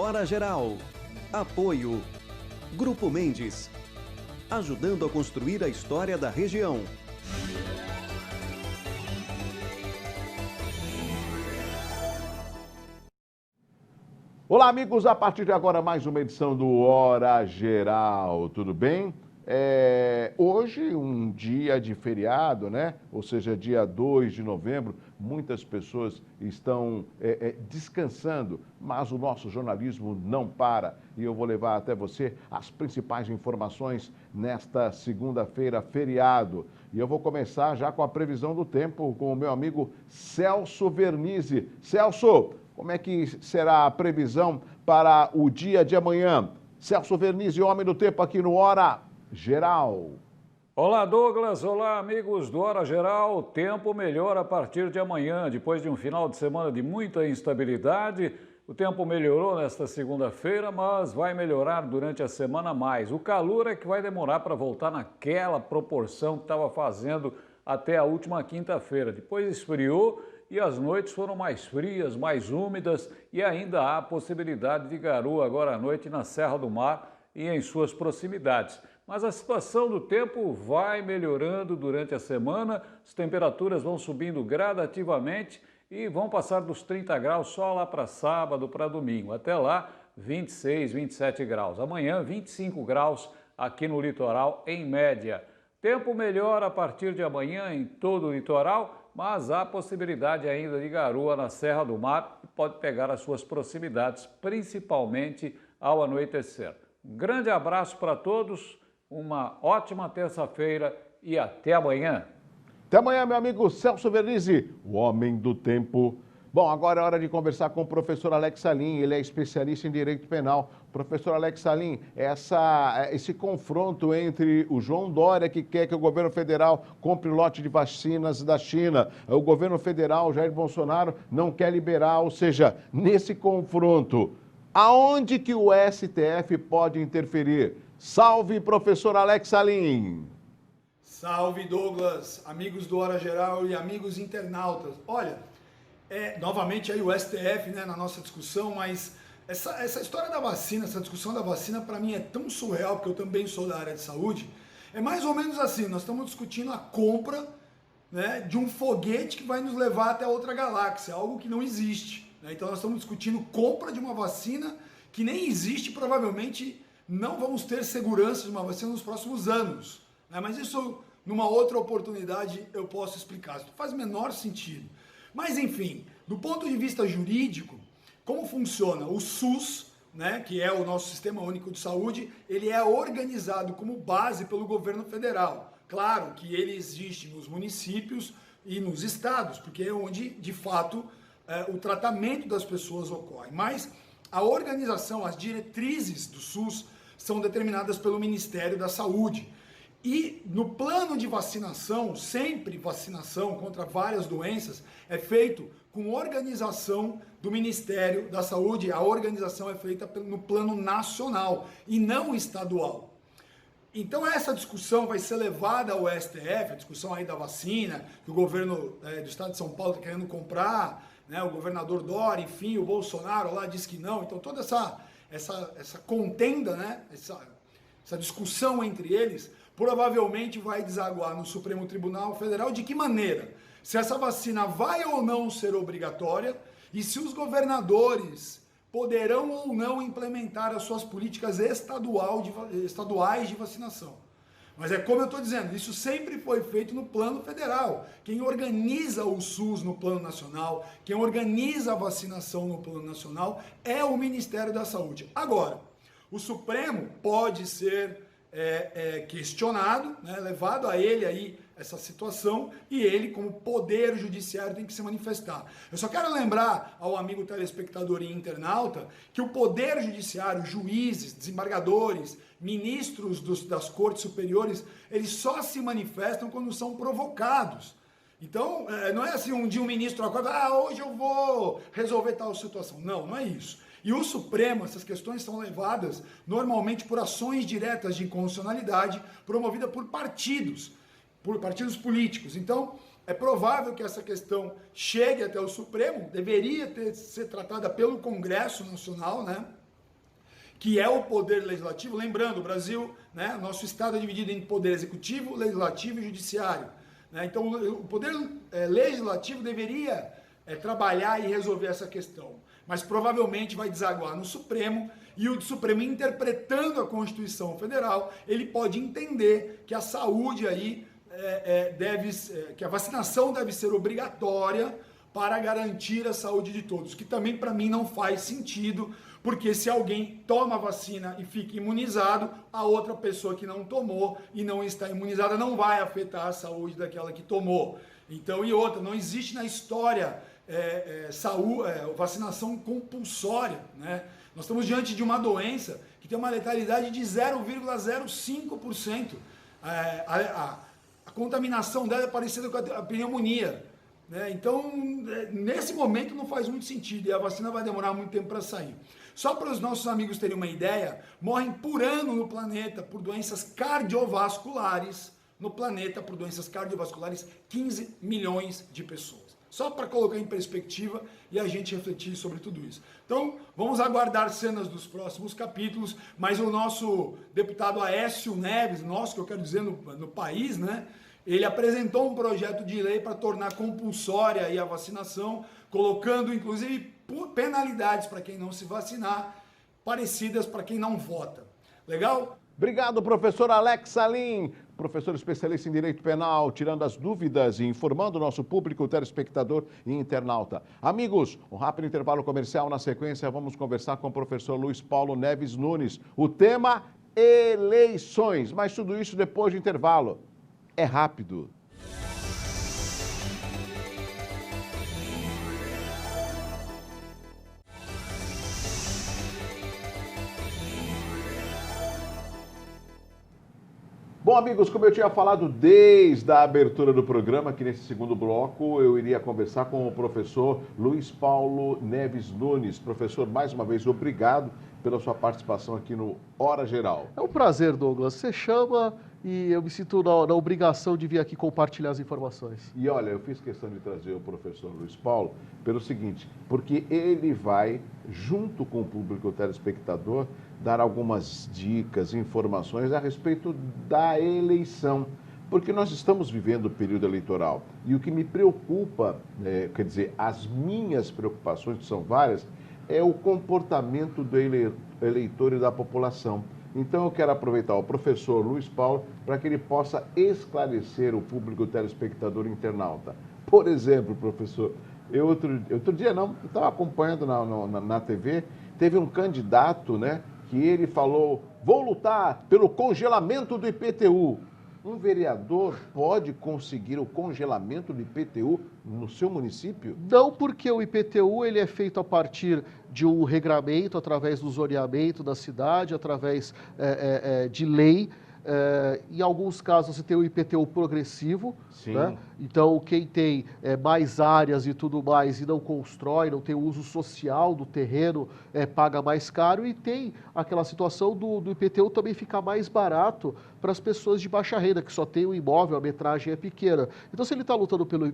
Hora Geral. Apoio. Grupo Mendes. Ajudando a construir a história da região. Olá, amigos. A partir de agora, mais uma edição do Hora Geral. Tudo bem? Hoje, um dia de feriado, né? Ou seja, dia 2 de novembro, muitas pessoas estão descansando, mas o nosso jornalismo não para. E eu vou levar até você as principais informações nesta segunda-feira, feriado. E eu vou começar já com a previsão do tempo com o meu amigo Celso Vernizzi. Celso, como é que será a previsão para o dia de amanhã? Celso Vernizzi, homem do tempo aqui no Hora Geral. Olá, Douglas. Olá, amigos do Hora Geral. O tempo melhora a partir de amanhã. Depois de um final de semana de muita instabilidade, o tempo melhorou nesta segunda-feira, mas vai melhorar durante a semana mais. O calor é que vai demorar para voltar naquela proporção que estava fazendo até a última quinta-feira. Depois esfriou e as noites foram mais frias, mais úmidas e ainda há a possibilidade de garoa agora à noite na Serra do Mar e em suas proximidades. Mas a situação do tempo vai melhorando durante a semana, as temperaturas vão subindo gradativamente e vão passar dos 30 graus só lá para sábado, para domingo. Até lá, 26, 27 graus. Amanhã, 25 graus aqui no litoral, em média. Tempo melhora a partir de amanhã em todo o litoral, mas há possibilidade ainda de garoa na Serra do Mar e pode pegar as suas proximidades, principalmente ao anoitecer. Um grande abraço para todos, uma ótima terça-feira e até amanhã. Até amanhã, meu amigo Celso Vernizzi, o homem do tempo. Bom, agora é hora de conversar com o professor Alex Salim, ele é especialista em direito penal. Professor Alex Salim, esse confronto entre o João Dória, que quer que o governo federal compre lote de vacinas da China, o governo federal, Jair Bolsonaro, não quer liberar, ou seja, nesse confronto, aonde que o STF pode interferir? Salve, professor Alex Salim! Salve, Douglas, amigos do Hora Geral e amigos internautas. Olha, novamente aí o STF, né, na nossa discussão, mas essa história da vacina, essa discussão da vacina, para mim é tão surreal, porque eu também sou da área de saúde. É mais ou menos assim, nós estamos discutindo a compra, né, de um foguete que vai nos levar até outra galáxia, algo que não existe. Né? Então nós estamos discutindo compra de uma vacina que nem existe, provavelmente não vamos ter segurança de uma vacina nos próximos anos. Né? Mas isso, numa outra oportunidade, eu posso explicar. Isso faz o menor sentido. Mas, enfim, do ponto de vista jurídico, como funciona? O SUS, né, que é o nosso Sistema Único de Saúde, ele é organizado como base pelo governo federal. Claro que ele existe nos municípios e nos estados, porque é onde, de fato, o tratamento das pessoas ocorre. Mas a organização, as diretrizes do SUS são determinadas pelo Ministério da Saúde. E no plano de vacinação, sempre vacinação contra várias doenças, é feito com organização do Ministério da Saúde. A organização é feita no plano nacional e não estadual. Então essa discussão vai ser levada ao STF, a discussão aí da vacina, que o governo do estado de São Paulo está querendo comprar, né, o governador Dória, enfim, o Bolsonaro lá diz que não. Então toda essa contenda, né, essa discussão entre eles, provavelmente vai desaguar no Supremo Tribunal Federal. De que maneira? Se essa vacina vai ou não ser obrigatória e se os governadores poderão ou não implementar as suas políticas estaduais de vacinação. Mas é como eu estou dizendo, isso sempre foi feito no plano federal. Quem organiza o SUS no plano nacional, quem organiza a vacinação no plano nacional é o Ministério da Saúde. Agora, o Supremo pode ser questionado, né, levado a ele aí essa situação, e ele, como poder judiciário, tem que se manifestar. Eu só quero lembrar ao amigo telespectador e internauta que o poder judiciário, juízes, desembargadores, ministros das cortes superiores, eles só se manifestam quando são provocados. Então, não é assim um dia um ministro acorda, hoje eu vou resolver tal situação. Não, não é isso. E o Supremo, essas questões são levadas normalmente por ações diretas de inconstitucionalidade promovida por partidos políticos. Então, é provável que essa questão chegue até o Supremo, deveria ser tratada pelo Congresso Nacional, né? que é o poder legislativo. Lembrando, o Brasil, né, nosso Estado é dividido em poder executivo, legislativo e judiciário. Né? Então, o poder legislativo deveria trabalhar e resolver essa questão, mas provavelmente vai desaguar no Supremo, e o Supremo, interpretando a Constituição Federal, ele pode entender que a saúde aí que a vacinação deve ser obrigatória para garantir a saúde de todos, que também para mim não faz sentido, porque se alguém toma a vacina e fica imunizado, a outra pessoa que não tomou e não está imunizada não vai afetar a saúde daquela que tomou. Então, e outra, não existe na história vacinação compulsória, né? Nós estamos diante de uma doença que tem uma letalidade de 0,05%. A contaminação dela é parecida com a pneumonia, né? Então, nesse momento não faz muito sentido e a vacina vai demorar muito tempo para sair. Só para os nossos amigos terem uma ideia, morrem por ano no planeta por doenças cardiovasculares, 15 milhões de pessoas. Só para colocar em perspectiva e a gente refletir sobre tudo isso. Então, vamos aguardar cenas dos próximos capítulos, mas o nosso deputado Aécio Neves, que eu quero dizer no país, né? Ele apresentou um projeto de lei para tornar compulsória aí a vacinação, colocando inclusive penalidades para quem não se vacinar, parecidas para quem não vota. Legal? Obrigado, professor Alex Salim, professor especialista em Direito Penal, tirando as dúvidas e informando o nosso público, telespectador e internauta. Amigos, um rápido intervalo comercial. Na sequência, vamos conversar com o professor Luiz Paulo Neves Nunes. O tema, eleições, mas tudo isso depois do intervalo. É rápido. Bom, amigos, como eu tinha falado desde a abertura do programa, que nesse segundo bloco eu iria conversar com o professor Luiz Paulo Neves Nunes. Professor, mais uma vez, obrigado pela sua participação aqui no Hora Geral. É um prazer, Douglas. Você chama e eu me sinto na obrigação de vir aqui compartilhar as informações. E olha, eu fiz questão de trazer o professor Luiz Paulo pelo seguinte, porque ele vai, junto com o público telespectador, dar algumas dicas, informações a respeito da eleição, porque nós estamos vivendo o período eleitoral. E o que me preocupa, quer dizer, as minhas preocupações, que são várias, é o comportamento do eleitor e da população. Então eu quero aproveitar o professor Luiz Paulo para que ele possa esclarecer o público telespectador internauta. Por exemplo, professor, outro dia eu estava acompanhando na TV, teve um candidato, né, que ele falou, vou lutar pelo congelamento do IPTU. Um vereador pode conseguir o congelamento do IPTU no seu município? Não, porque o IPTU ele é feito a partir de um regramento, através do zoneamento da cidade, através de lei. Em alguns casos você tem o IPTU progressivo, né? Então quem tem mais áreas e tudo mais e não constrói, não tem o uso social do terreno, paga mais caro, e tem aquela situação do IPTU também ficar mais barato para as pessoas de baixa renda, que só tem um imóvel, a metragem é pequena. Então se ele está lutando pelo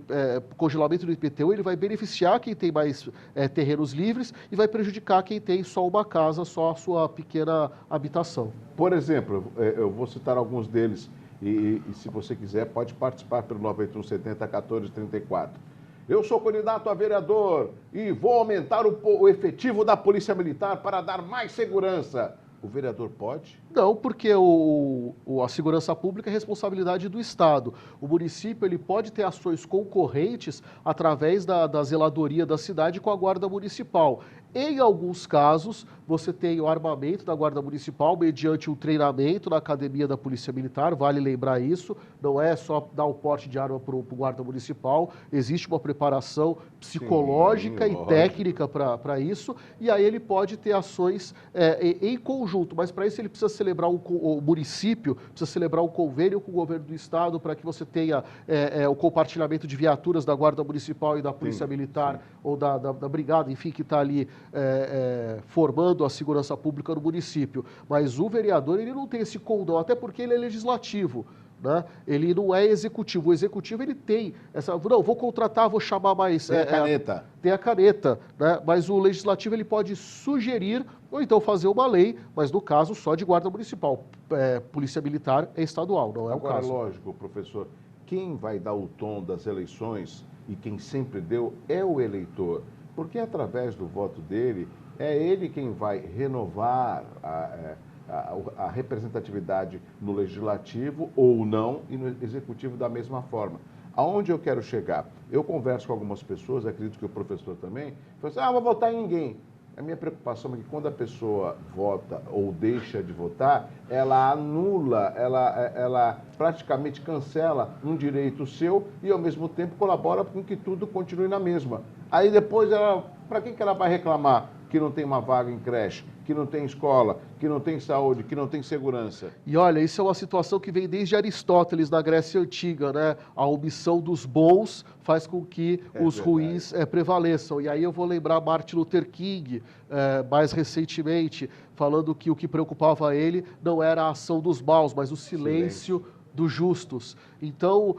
congelamento do IPTU, ele vai beneficiar quem tem mais terrenos livres e vai prejudicar quem tem só uma casa, só a sua pequena habitação. Por exemplo, eu vou citar alguns deles e se você quiser pode participar pelo 9170-1434. Eu sou candidato a vereador e vou aumentar o efetivo da Polícia Militar para dar mais segurança. O vereador pode? Não, porque a segurança pública é responsabilidade do Estado. O município ele pode ter ações concorrentes através da zeladoria da cidade com a Guarda Municipal. Em alguns casos, você tem o armamento da Guarda Municipal mediante um treinamento na Academia da Polícia Militar, vale lembrar isso, não é só dar o porte de arma para o Guarda Municipal, existe uma preparação psicológica e técnica para isso, e aí ele pode ter ações em conjunto, mas para isso ele precisa celebrar o município, precisa celebrar um convênio com o governo do Estado para que você tenha o compartilhamento de viaturas da Guarda Municipal e da Polícia Militar ou da Brigada, enfim, que está ali formando a segurança pública no município. Mas o vereador ele não tem esse condão, até porque ele é legislativo. né? Ele não é executivo. O executivo ele tem essa, não, vou contratar, vou chamar mais... Tem a caneta. Tem a caneta, né? Mas o legislativo ele pode sugerir ou então fazer uma lei, mas no caso só de guarda municipal. Polícia militar é estadual, não é o caso. Agora, lógico, professor, quem vai dar o tom das eleições e quem sempre deu é o eleitor, porque através do voto dele, é ele quem vai renovar a representatividade no legislativo ou não e no executivo da mesma forma. Aonde eu quero chegar? Eu converso com algumas pessoas, acredito que o professor também, fala assim, vou votar em ninguém. A minha preocupação é que quando a pessoa vota ou deixa de votar, ela anula, ela praticamente cancela um direito seu e ao mesmo tempo colabora com que tudo continue na mesma. Aí depois, para que ela vai reclamar que não tem uma vaga em creche, que não tem escola, que não tem saúde, que não tem segurança? E olha, isso é uma situação que vem desde Aristóteles, na Grécia Antiga, né? A omissão dos bons faz com que os ruins prevaleçam. E aí eu vou lembrar Martin Luther King, mais recentemente, falando que o que preocupava ele não era a ação dos maus, mas o silêncio dos justos. Então,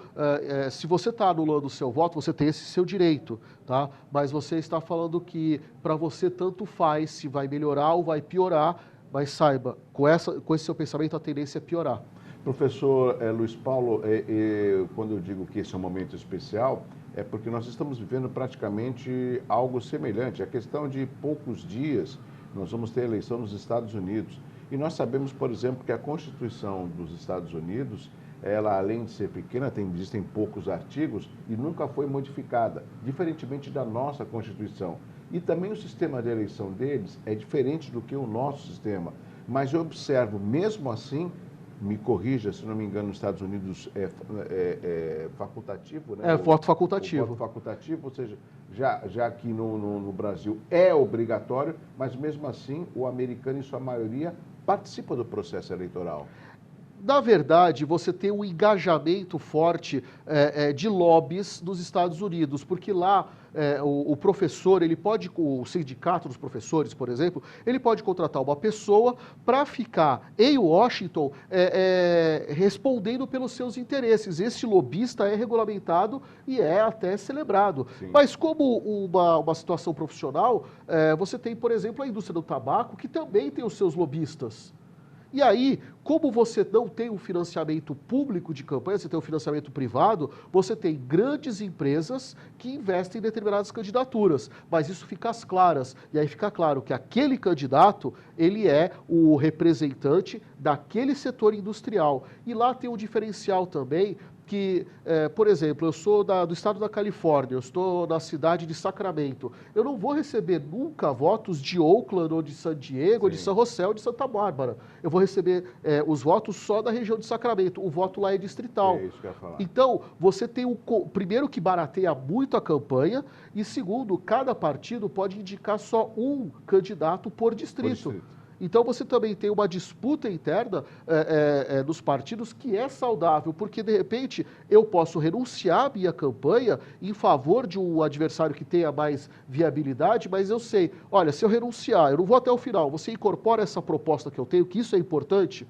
se você está anulando o seu voto, você tem esse seu direito, tá? Mas você está falando que para você tanto faz se vai melhorar ou vai piorar, mas saiba, com esse seu pensamento a tendência é piorar. Professor Luiz Paulo, quando eu digo que esse é um momento especial, é porque nós estamos vivendo praticamente algo semelhante. A questão de poucos dias, nós vamos ter eleição nos Estados Unidos. E nós sabemos, por exemplo, que a Constituição dos Estados Unidos, ela além de ser pequena, existem poucos artigos e nunca foi modificada, diferentemente da nossa Constituição. E também o sistema de eleição deles é diferente do que o nosso sistema. Mas eu observo, mesmo assim, me corrija, se não me engano, nos Estados Unidos é facultativo, né? Voto facultativo. O voto facultativo, ou seja, já aqui no Brasil é obrigatório, mas mesmo assim o americano, em sua maioria, participa do processo eleitoral. Na verdade, você tem um engajamento forte de lobbies nos Estados Unidos, porque lá o professor, ele pode, o sindicato dos professores, por exemplo, ele pode contratar uma pessoa para ficar em Washington respondendo pelos seus interesses. Esse lobista é regulamentado e é até celebrado. Sim. Mas como uma situação profissional, você tem, por exemplo, a indústria do tabaco, que também tem os seus lobistas. E aí, como você não tem um financiamento público de campanha, você tem um financiamento privado, você tem grandes empresas que investem em determinadas candidaturas, mas isso fica às claras. E aí fica claro que aquele candidato, ele é o representante daquele setor industrial. E lá tem um diferencial também que, por exemplo, eu sou do estado da Califórnia, eu estou na cidade de Sacramento, eu não vou receber nunca votos de Oakland, ou de San Diego, ou de San José, ou de Santa Bárbara. Eu vou receber os votos só da região de Sacramento, o voto lá é distrital. É isso que eu ia falar. Então, você tem primeiro que barateia muito a campanha, e segundo, cada partido pode indicar só um candidato por distrito. Então, você também tem uma disputa interna dos partidos que é saudável, porque, de repente, eu posso renunciar à minha campanha em favor de um adversário que tenha mais viabilidade, mas eu sei, olha, se eu renunciar, eu não vou até o final, você incorpora essa proposta que eu tenho, que isso é importante?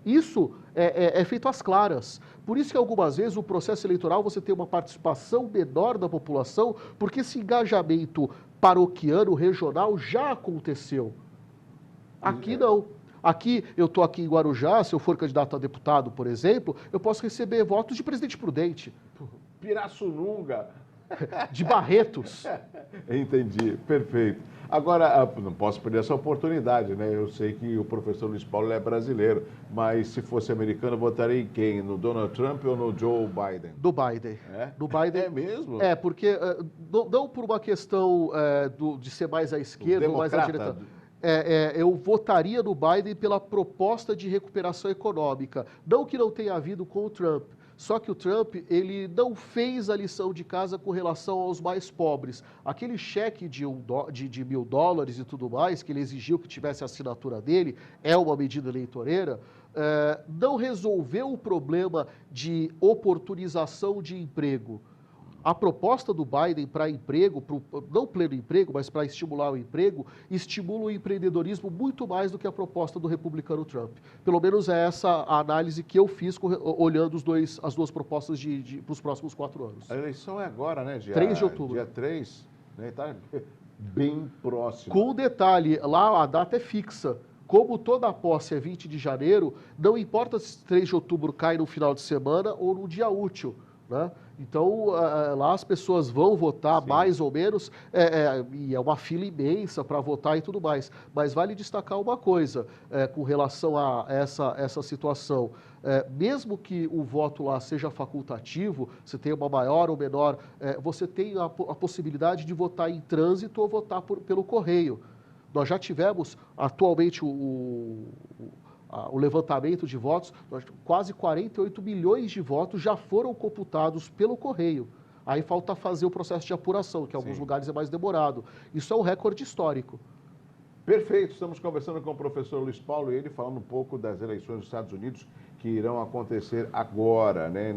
Isso é feito às claras. Por isso que, algumas vezes, o processo eleitoral você tem uma participação menor da população, porque esse engajamento paroquiano, regional, já aconteceu. Aqui não. Aqui, eu estou aqui em Guarujá, se eu for candidato a deputado, por exemplo, eu posso receber votos de Presidente Prudente. Pirassununga. De Barretos. Entendi, perfeito. Agora, não posso perder essa oportunidade, né? Eu sei que o professor Luiz Paulo é brasileiro, mas se fosse americano, eu votaria em quem? No Donald Trump ou no Joe Biden? Do Biden. Do Biden. É mesmo? Porque não por uma questão de ser mais à esquerda ou mais à direita. Eu votaria no Biden pela proposta de recuperação econômica. Não que não tenha havido com o Trump, só que o Trump ele não fez a lição de casa com relação aos mais pobres. Aquele cheque de $1.000 e tudo mais, que ele exigiu que tivesse a assinatura dele, é uma medida eleitoreira, não resolveu o problema de oportunização de emprego. A proposta do Biden para emprego, não pleno emprego, mas para estimular o emprego, estimula o empreendedorismo muito mais do que a proposta do republicano Trump. Pelo menos é essa a análise que eu fiz olhando as duas propostas para os próximos 4 anos. A eleição é agora, né? 3 de outubro. Dia 3, né? Está bem próximo. Com um detalhe, lá a data é fixa. Como toda a posse é 20 de janeiro, não importa se 3 de outubro cai no final de semana ou no dia útil, né? Então, lá as pessoas vão votar, sim, mais ou menos, e é uma fila imensa para votar e tudo mais. Mas vale destacar uma coisa com relação a essa situação. Mesmo que o voto lá seja facultativo, você tem uma maior ou menor, você tem a possibilidade de votar em trânsito ou votar pelo correio. Nós já tivemos atualmente o levantamento de votos, quase 48 milhões de votos já foram computados pelo correio. Aí falta fazer o processo de apuração, que em alguns lugares é mais demorado. Isso é um recorde histórico. Perfeito, estamos conversando com o professor Luiz Paulo e ele falando um pouco das eleições dos Estados Unidos que irão acontecer agora, né,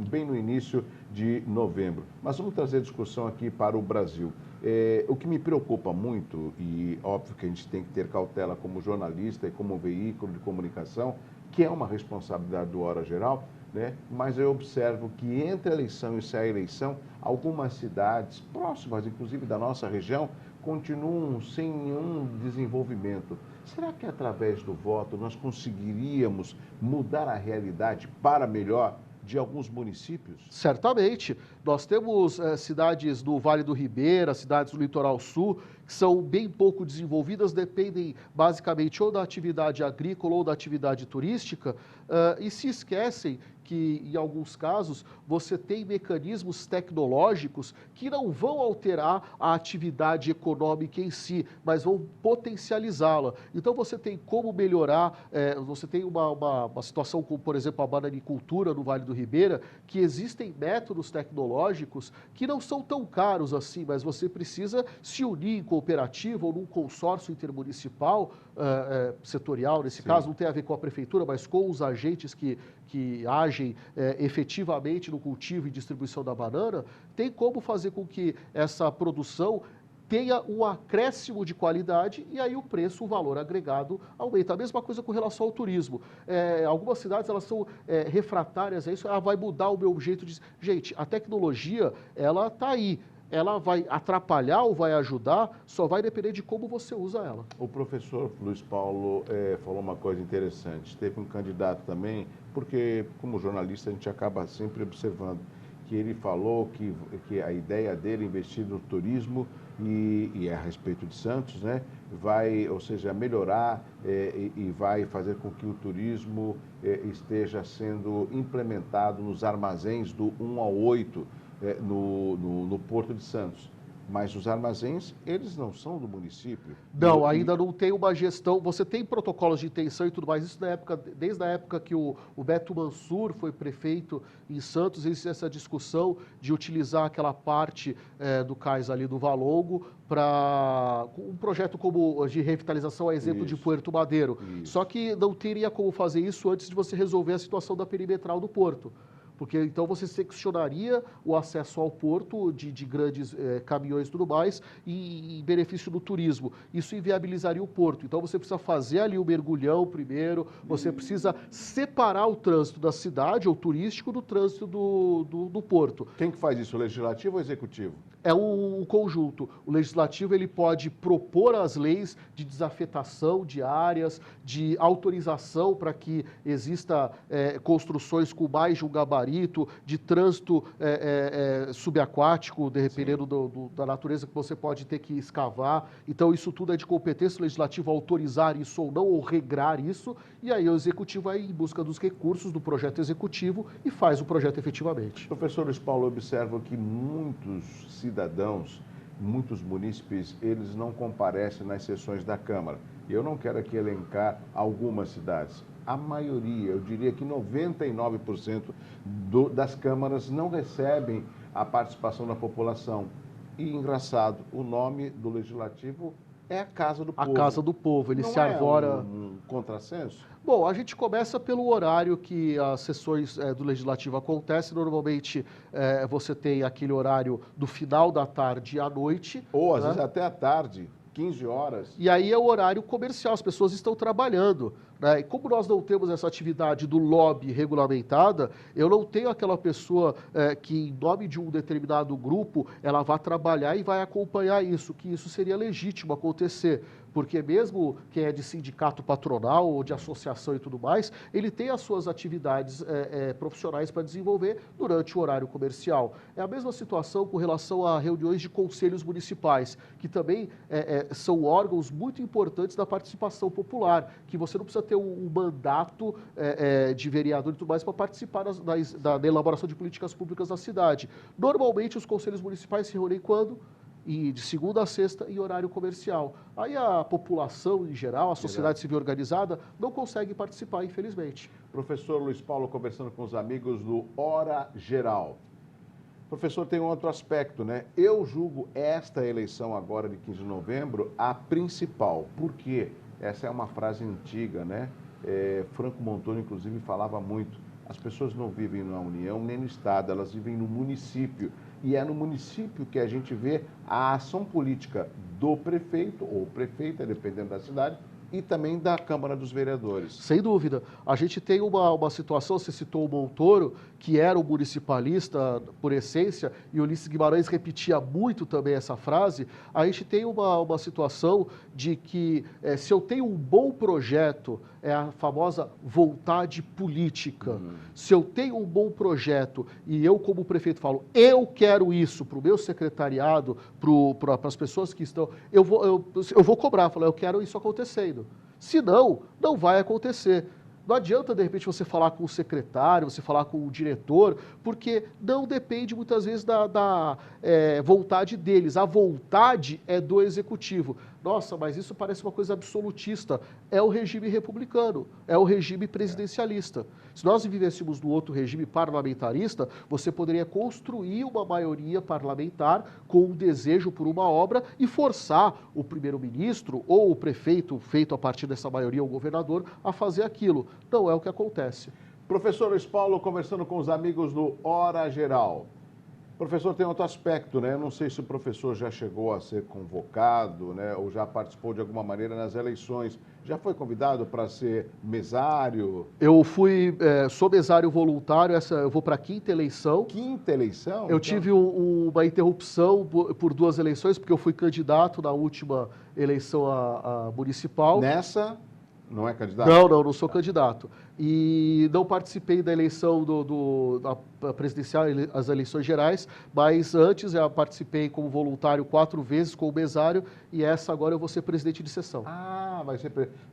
bem no início de novembro. Mas vamos trazer a discussão aqui para o Brasil. O que me preocupa muito, e óbvio que a gente tem que ter cautela como jornalista e como veículo de comunicação, que é uma responsabilidade do Hora Geral, né? Mas eu observo que entre a eleição e sair a eleição, algumas cidades próximas, inclusive da nossa região, continuam sem nenhum desenvolvimento. Será que através do voto nós conseguiríamos mudar a realidade para melhor de alguns municípios? Certamente. Nós temos cidades do Vale do Ribeira, cidades do Litoral Sul, que são bem pouco desenvolvidas, dependem basicamente ou da atividade agrícola ou da atividade turística, e se esquecem que, em alguns casos, você tem mecanismos tecnológicos que não vão alterar a atividade econômica em si, mas vão potencializá-la. Então, você tem como melhorar, você tem uma situação como, por exemplo, a bananicultura no Vale do Ribeira, que existem métodos tecnológicos que não são tão caros assim, mas você precisa se unir em cooperativa ou num consórcio intermunicipal, setorial, nesse caso, não tem a ver com a prefeitura, mas com os agentes que agem efetivamente no cultivo e distribuição da banana, tem como fazer com que essa produção tenha um acréscimo de qualidade e aí o preço, o valor agregado aumenta. A mesma coisa com relação ao turismo. Algumas cidades elas são refratárias a isso, vai mudar o meu jeito de... Gente, a tecnologia, ela está aí. Ela vai atrapalhar ou vai ajudar, só vai depender de como você usa ela. O professor Luiz Paulo falou uma coisa interessante. Teve um candidato também, porque como jornalista a gente acaba sempre observando, que ele falou que a ideia dele é investir no turismo e a respeito de Santos, né, vai, ou seja, melhorar e vai fazer com que o turismo esteja sendo implementado nos armazéns do 1 ao 8, no Porto de Santos. Mas os armazéns, eles não são do município? Não, ainda não tem uma gestão. Você tem protocolos de intenção e tudo mais. Isso desde a época que o Beto Mansur foi prefeito em Santos, existe essa discussão de utilizar aquela parte do cais ali do Valongo para um projeto como de revitalização, a exemplo de Puerto Madeiro. Só que não teria como fazer isso antes de você resolver a situação da perimetral do porto. Porque então você seccionaria o acesso ao porto de grandes caminhões e tudo mais em benefício do turismo. Isso inviabilizaria o porto. Então você precisa fazer ali o mergulhão primeiro, você precisa separar o trânsito da cidade ou turístico do trânsito do porto. Quem que faz isso, o legislativo ou o executivo? É um conjunto. O legislativo ele pode propor as leis de desafetação de áreas, de autorização para que exista construções com mais de um gabarito, de trânsito subaquático, dependendo da natureza que você pode ter que escavar. Então, isso tudo é de competência legislativa autorizar isso ou não, ou regrar isso, e aí o executivo vai em busca dos recursos do projeto executivo e faz o projeto efetivamente. Professor Luiz Paulo, observa que muitos cidadãos, muitos munícipes, eles não comparecem nas sessões da Câmara. Eu não quero aqui elencar algumas cidades. A maioria, eu diria que 99% das câmaras não recebem a participação da população. E, engraçado, o nome do legislativo é a Casa do Povo. A Casa do Povo, ele não se arvora... um contrassenso? Bom, a gente começa pelo horário que as sessões do Legislativo acontecem. Normalmente você tem aquele horário do final da tarde à noite. Ou às né? vezes até à tarde, 15 horas. E aí é o horário comercial, as pessoas estão trabalhando. Né? E como nós não temos essa atividade do lobby regulamentada, eu não tenho aquela pessoa que, em nome de um determinado grupo, ela vai trabalhar e vai acompanhar isso, que isso seria legítimo acontecer. Porque mesmo quem é de sindicato patronal ou de associação e tudo mais, ele tem as suas atividades profissionais para desenvolver durante o horário comercial. É a mesma situação com relação a reuniões de conselhos municipais, que também são órgãos muito importantes da participação popular, que você não precisa ter um mandato de vereador e tudo mais para participar da elaboração de políticas públicas da cidade. Normalmente os conselhos municipais se reúnem quando? E de segunda a sexta em horário comercial. Aí a população em geral, a sociedade civil organizada, não consegue participar, infelizmente. Professor Luiz Paulo conversando com os amigos do Hora Geral. Professor, tem um outro aspecto, né? Eu julgo esta eleição agora de 15 de novembro a principal. Por quê? Essa é uma frase antiga, né? Franco Montoro, inclusive, falava muito. As pessoas não vivem na União nem no Estado, elas vivem no município. E é no município que a gente vê a ação política do prefeito ou prefeita, dependendo da cidade, e também da Câmara dos Vereadores. Sem dúvida. A gente tem uma situação, você citou o Montoro, que era um municipalista por essência, e Ulisses Guimarães repetia muito também essa frase. A gente tem uma situação de que se eu tenho um bom projeto, é a famosa vontade política. Se eu tenho um bom projeto e eu, como prefeito, falo, eu quero isso para o meu secretariado, para as pessoas que estão, eu vou cobrar, falar, eu quero isso acontecendo. Senão, não vai acontecer. Não adianta, de repente, você falar com o secretário, você falar com o diretor, porque não depende, muitas vezes, da vontade deles. A vontade é do executivo. Nossa, mas isso parece uma coisa absolutista. É o regime republicano, é o regime presidencialista. Se nós vivêssemos no outro regime parlamentarista, você poderia construir uma maioria parlamentar com um desejo por uma obra e forçar o primeiro-ministro ou o prefeito, feito a partir dessa maioria, ou o governador, a fazer aquilo. Não é o que acontece. Professor Luiz Paulo conversando com os amigos do Hora Geral. Professor, tem outro aspecto, né? Eu não sei se o professor já chegou a ser convocado, né? Ou já participou de alguma maneira nas eleições. Já foi convidado para ser mesário? Eu sou mesário voluntário, eu vou para a quinta eleição. Quinta eleição? Eu então... tive uma interrupção por 2 eleições, porque eu fui candidato na última eleição a municipal. Nessa, não é candidato? Não sou candidato. E não participei da eleição da presidencial, as eleições gerais, mas antes eu participei como voluntário 4 vezes, como mesário, e essa agora eu vou ser presidente de sessão. Ah,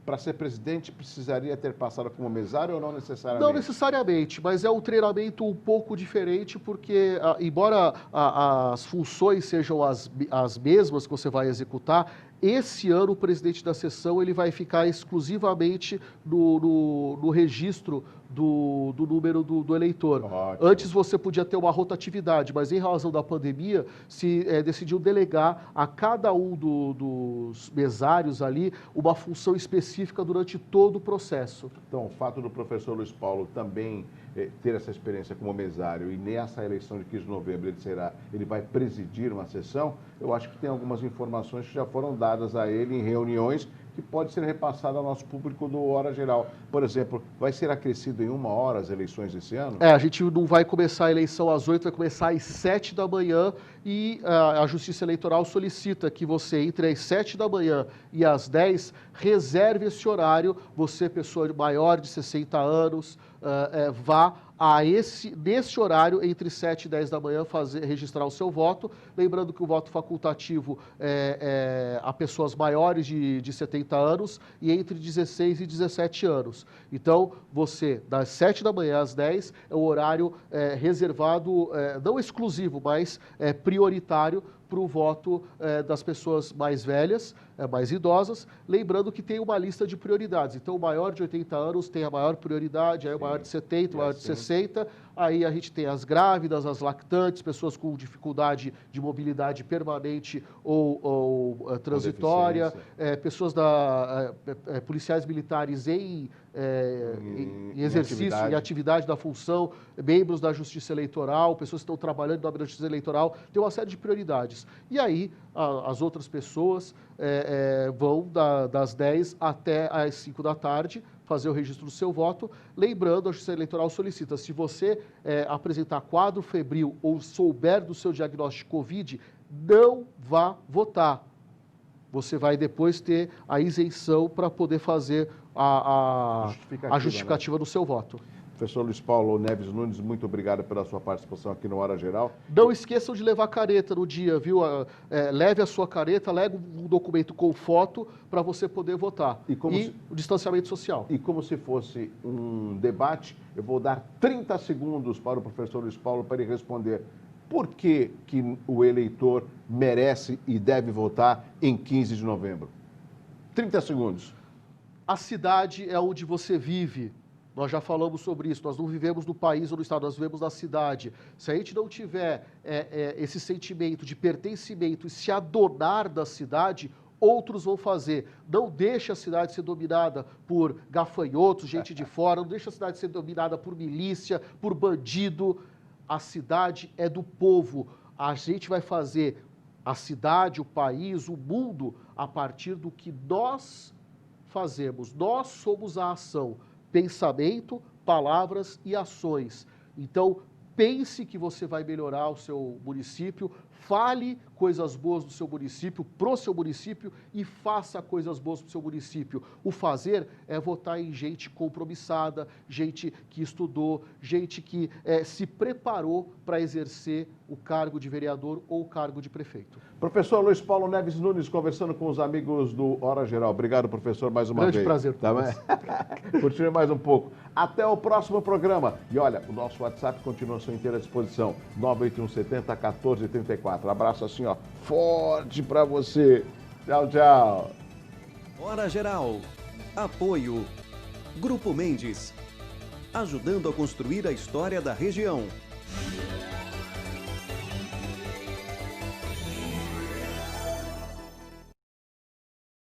para ser presidente precisaria ter passado como mesário ou não necessariamente? Não necessariamente, mas é um treinamento um pouco diferente, porque embora as funções sejam as mesmas que você vai executar, esse ano o presidente da sessão ele vai ficar exclusivamente no registro do número do eleitor. Ótimo. Antes você podia ter uma rotatividade, mas em razão da pandemia se decidiu delegar a cada um dos mesários ali uma função específica durante todo o processo. Então, o fato do professor Luiz Paulo também ter essa experiência como mesário e nessa eleição de 15 de novembro ele vai presidir uma sessão, eu acho que tem algumas informações que já foram dadas a ele em reuniões que pode ser repassada ao nosso público do Hora Geral. Por exemplo, vai ser acrescido em 1 hora as eleições desse ano? A gente não vai começar a eleição às 8, vai começar às 7 da manhã e a Justiça Eleitoral solicita que você, entre às 7 da manhã e às 10, reserve esse horário. Você, pessoa maior de 60 anos, vá nesse horário, entre 7 e 10 da manhã, registrar o seu voto. Lembrando que o voto facultativo é a pessoas maiores de 70 anos e entre 16 e 17 anos. Então, você, das 7 da manhã às 10, é o horário reservado, não exclusivo, mas prioritário para o voto das pessoas mais velhas, mais idosas, lembrando que tem uma lista de prioridades. Então, o maior de 80 anos tem a maior prioridade, aí o maior de 70, o maior de 60, aí a gente tem as grávidas, as lactantes, pessoas com dificuldade de mobilidade permanente ou transitória, pessoas policiais militares em exercício, em atividade da função, membros da Justiça Eleitoral, pessoas que estão trabalhando na Justiça Eleitoral, tem uma série de prioridades. E aí, as outras pessoas vão das 10 até as 5 da tarde fazer o registro do seu voto. Lembrando, a Justiça Eleitoral solicita, se você apresentar quadro febril ou souber do seu diagnóstico de Covid, não vá votar. Você vai depois ter a isenção para poder fazer a justificativa do seu voto. Professor Luiz Paulo Neves Nunes, muito obrigado pela sua participação aqui no Hora Geral. Não esqueçam de levar careta no dia, viu? Leve a sua careta, leve um documento com foto para você poder votar. E o distanciamento social. E como se fosse um debate, eu vou dar 30 segundos para o professor Luiz Paulo para ele responder por que o eleitor merece e deve votar em 15 de novembro. 30 segundos. A cidade é onde você vive. Nós já falamos sobre isso, nós não vivemos no país ou no estado, nós vivemos na cidade. Se a gente não tiver esse sentimento de pertencimento e se adonar da cidade, outros vão fazer. Não deixe a cidade ser dominada por gafanhotos, gente de fora, não deixe a cidade ser dominada por milícia, por bandido. A cidade é do povo. A gente vai fazer a cidade, o país, o mundo, a partir do que nós fazemos. Nós somos a ação. Pensamento, palavras e ações. Então, pense que você vai melhorar o seu município, fale coisas boas do seu município, pro seu município e faça coisas boas pro seu município. O fazer é votar em gente compromissada, gente que estudou, gente que se preparou para exercer o cargo de vereador ou o cargo de prefeito. Professor Luiz Paulo Neves Nunes, conversando com os amigos do Hora Geral. Obrigado, professor, mais uma vez. Grande prazer. Tá bem? Continue mais um pouco. Até o próximo programa. E olha, o nosso WhatsApp continua à sua inteira disposição. 98170-1434. Abraço assim, ó, forte pra você. Tchau, tchau. Hora Geral. Apoio. Grupo Mendes. Ajudando a construir a história da região.